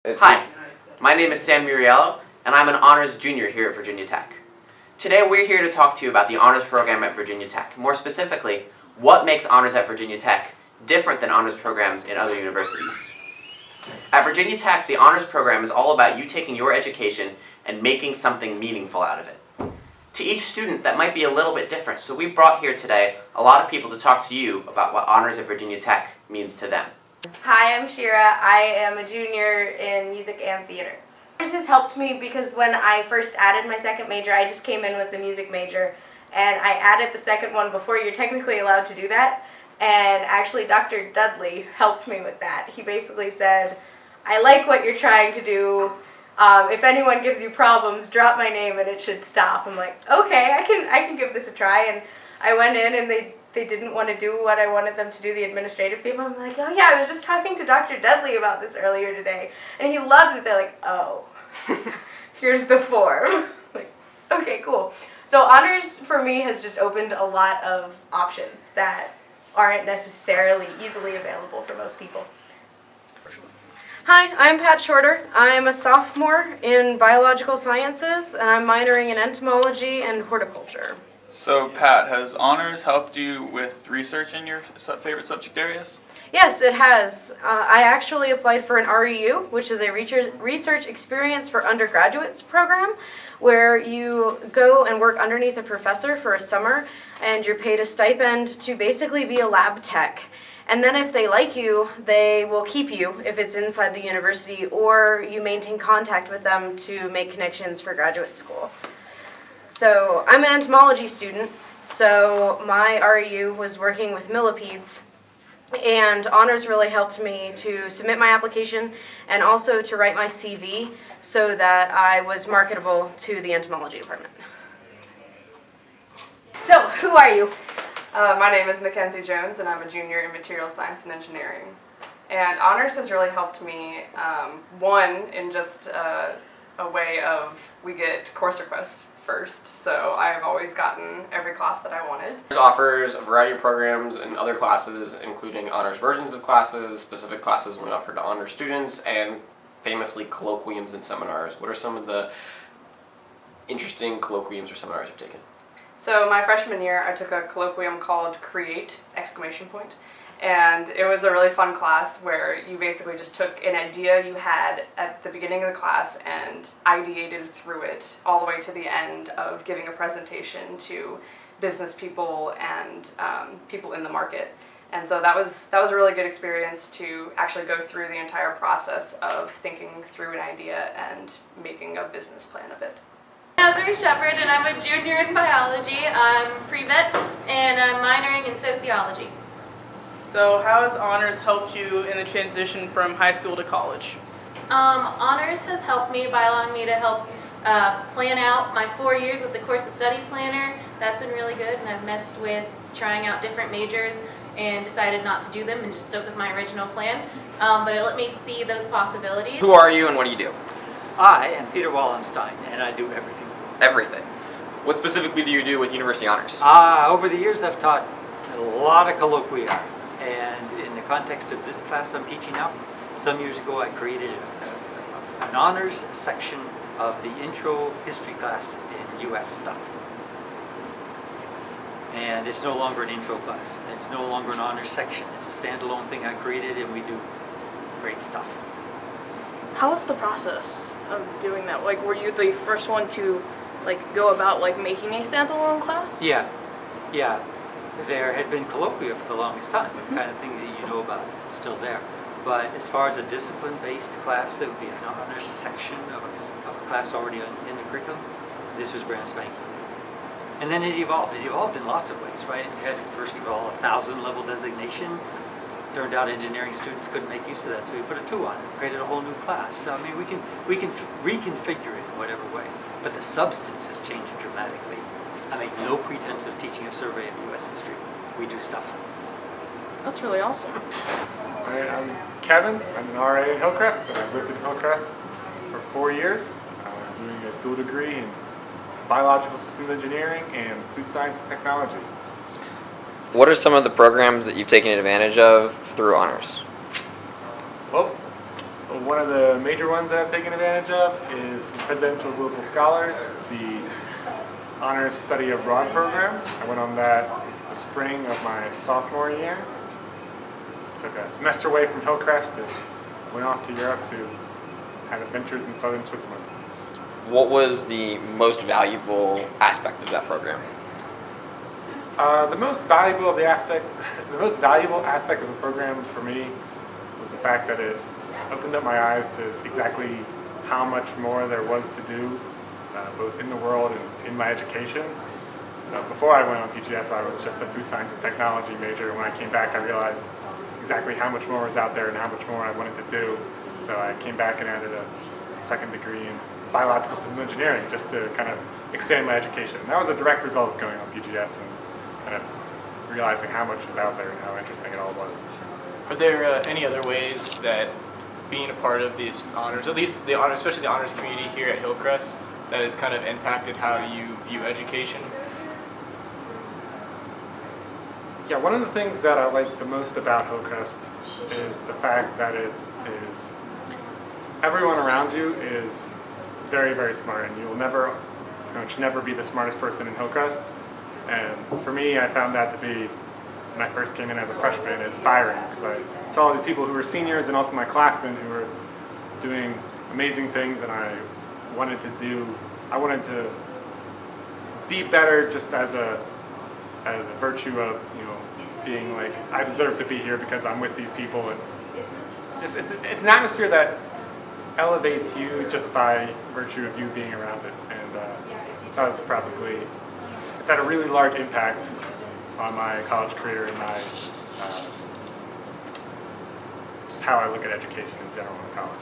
Hi, my name is Sam Muriello, and I'm an honors junior here at Virginia Tech. Today we're here to talk to you about the honors program at Virginia Tech. More specifically, what makes honors at Virginia Tech different than honors programs in other universities. At Virginia Tech, the honors program is all about you taking your education and making something meaningful out of it. To each student, that might be a little bit different, so we brought here today a lot of people to talk to you about what honors at Virginia Tech means to them. Hi, I'm Shira. I am a junior in music and theater. This has helped me because when I first added my second major, I just came in with the music major, and I added the second one before you're technically allowed to do that. And actually, Dr. Dudley helped me with that. He basically said, I like what you're trying to do. If anyone gives you problems, drop my name and it should stop. I'm like, okay, I can give this a try. And I went in and they didn't want to do what I wanted them to do, the administrative people. I'm like, oh yeah, I was just talking to Dr. Dudley about this earlier today. And he loves it. They're like, oh, here's the form. Like, okay, cool. So honors for me has just opened a lot of options that aren't necessarily easily available for most people. Hi, I'm Pat Shorter. I'm a sophomore in biological sciences, and I'm minoring in entomology and horticulture. So Pat, has honors helped you with research in your favorite subject areas? Yes, it has. I actually applied for an REU, which is a research experience for undergraduates program, where you go and work underneath a professor for a summer, and you're paid a stipend to basically be a lab tech. And then if they like you, they will keep you if it's inside the university, or you maintain contact with them to make connections for graduate school. So I'm an entomology student, so my REU was working with millipedes, and honors really helped me to submit my application and also to write my CV so that I was marketable to the entomology department. So, who are you? My name is Mackenzie Jones, and I'm a junior in material science and engineering. And honors has really helped me, one, in just a way of we get course requests first, so I have always gotten every class that I wanted. Honors offers a variety of programs and other classes, including honors versions of classes, specific classes we offer to honors students, and famously colloquiums and seminars. What are some of the interesting colloquiums or seminars you've taken? So my freshman year, I took a colloquium called Create! And it was a really fun class where you basically just took an idea you had at the beginning of the class and ideated through it all the way to the end of giving a presentation to business people and people in the market. And so that was a really good experience to actually go through the entire process of thinking through an idea and making a business plan of it. I'm Shepard, and I'm a junior in biology. I'm pre-vet, and I'm minoring in sociology. So how has honors helped you in the transition from high school to college? Honors has helped me by allowing me to help plan out my 4 years with the course of study planner. That's been really good, and I've messed with trying out different majors and decided not to do them and just stuck with my original plan. But it let me see those possibilities. Who are you and what do you do? I am Peter Wallenstein, and I do everything. Everything. What specifically do you do with University Honors? Over the years, I've taught a lot of colloquia, and in the context of this class I'm teaching now, some years ago I created an honors section of the intro history class in U.S. stuff. And it's no longer an intro class. It's no longer an honors section. It's a standalone thing I created, and we do great stuff. How was the process of doing that? Like, were you the first one to go about making a standalone class? Yeah. There had been colloquia for the longest time, the kind of thing that you know about still there. But as far as a discipline-based class, that would be an honors section of a class already in the curriculum. This was brand spanking new. And then it evolved. It evolved in lots of ways, right? It had, first of all, a 1,000-level designation. Turned out engineering students couldn't make use of that, so we put a 2 on it, created a whole new class. So I mean, we can reconfigure it in whatever way, but the substance has changed dramatically. I make no pretense of teaching a survey of U.S. history. We do stuff. That's really awesome. Alright, I'm Kevin. I'm an RA in Hillcrest, and I've lived in Hillcrest for 4 years. I'm doing a dual degree in biological systems engineering and food science and technology. What are some of the programs that you've taken advantage of through honors? Well, One of the major ones that I've taken advantage of is Presidential Global Scholars, the honors study abroad program. I went on that the spring of my sophomore year. Took a semester away from Hillcrest and went off to Europe to have adventures in southern Switzerland. What was the most valuable aspect of that program? The most valuable aspect of the program for me was the fact that it opened up my eyes to exactly how much more there was to do, both in the world and in my education. So before I went on PGS, I was just a food science and technology major. When I came back, I realized exactly how much more was out there and how much more I wanted to do. So I came back and added a second degree in biological system engineering just to kind of expand my education. And that was a direct result of going on PGS and kind of realizing how much was out there and how interesting it all was. Are there any other ways that being a part of these honors, at least the honors, especially the honors community here at Hillcrest, that has kind of impacted how you view education? Yeah, one of the things that I like the most about Hillcrest is the fact that it is, everyone around you is very, very smart, and you will never, pretty much never be the smartest person in Hillcrest. And for me, I found that to be, when I first came in as a freshman, inspiring, because I saw all these people who were seniors and also my classmen who were doing amazing things, and I wanted to be better just as a virtue of, you know, being like, I deserve to be here because I'm with these people, and just it's an atmosphere that elevates you just by virtue of you being around it, and that was probably, it's had a really large impact on my college career and my just how I look at education in general in college.